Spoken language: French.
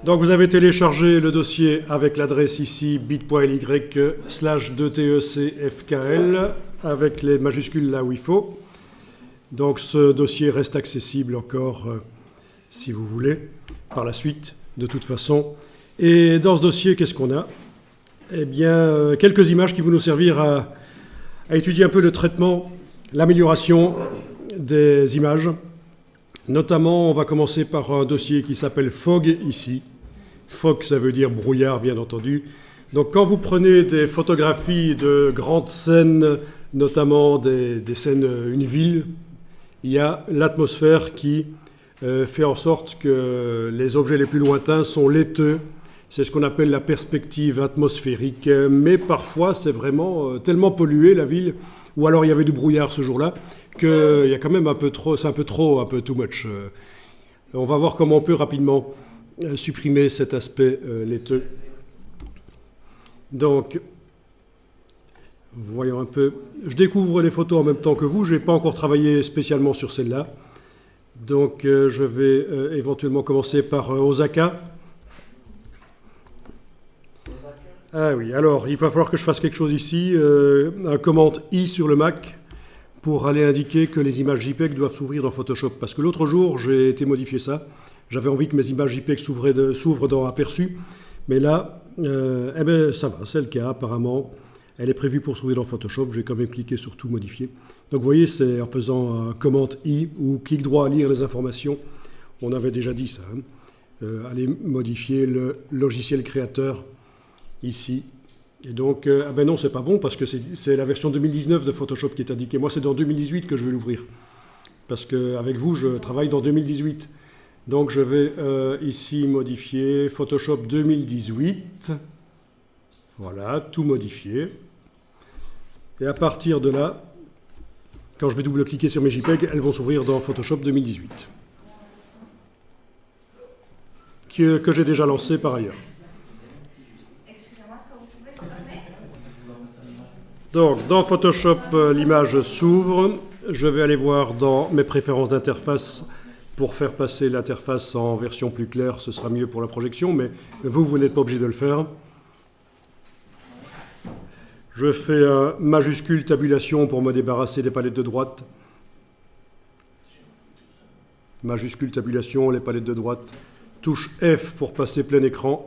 Donc vous avez téléchargé le dossier avec l'adresse ici bit.ly/2tecfkl avec les majuscules là où il faut. Donc ce dossier reste accessible encore si vous voulez par la suite de toute façon. Et dans ce dossier, qu'est-ce qu'on a? Eh bien, quelques images qui vont nous servir à étudier un peu le traitement, l'amélioration des images. Notamment, on va commencer par un dossier qui s'appelle FOG ici. FOG, ça veut dire brouillard, bien entendu. Donc, quand vous prenez des photographies de grandes scènes, notamment des scènes, une ville, il y a l'atmosphère qui fait en sorte que les objets les plus lointains sont laiteux. C'est ce qu'on appelle la perspective atmosphérique. Mais parfois, c'est vraiment tellement pollué, la ville, ou alors il y avait du brouillard ce jour-là, qu'il y a quand même un peu trop, c'est un peu trop, un peu too much. On va voir comment on peut rapidement supprimer cet aspect laiteux. Donc, voyons un peu. Je découvre les photos en même temps que vous. Je n'ai pas encore travaillé spécialement sur celle-là. Donc, je vais éventuellement commencer par Osaka. Ah oui, alors, il va falloir que je fasse quelque chose ici. Un commande I sur le Mac pour aller indiquer que les images JPEG doivent s'ouvrir dans Photoshop. Parce que l'autre jour, j'ai été modifier ça. J'avais envie que mes images JPEG s'ouvrent dans Aperçu. Mais là, eh ben, ça va, c'est le cas apparemment. Elle est prévue pour s'ouvrir dans Photoshop. Je vais quand même cliquer sur tout modifier. Donc vous voyez, c'est en faisant un commande I ou clic droit à lire les informations. On avait déjà dit ça. Aller modifier le logiciel créateur ici. Et donc, ah ben non, c'est pas bon parce que c'est la version 2019 de Photoshop qui est indiquée. Moi, c'est dans 2018 que je vais l'ouvrir. Parce qu'avec vous, je travaille dans 2018. Donc, je vais ici modifier Photoshop 2018. Voilà, tout modifier. Et à partir de là, quand je vais double-cliquer sur mes JPEG, elles vont s'ouvrir dans Photoshop 2018. Que j'ai déjà lancé par ailleurs. Donc, dans Photoshop, l'image s'ouvre. Je vais aller voir dans mes préférences d'interface pour faire passer l'interface en version plus claire. Ce sera mieux pour la projection, mais vous n'êtes pas obligé de le faire. Je fais un majuscule tabulation pour me débarrasser des palettes de droite. Majuscule tabulation, les palettes de droite. Touche F pour passer plein écran.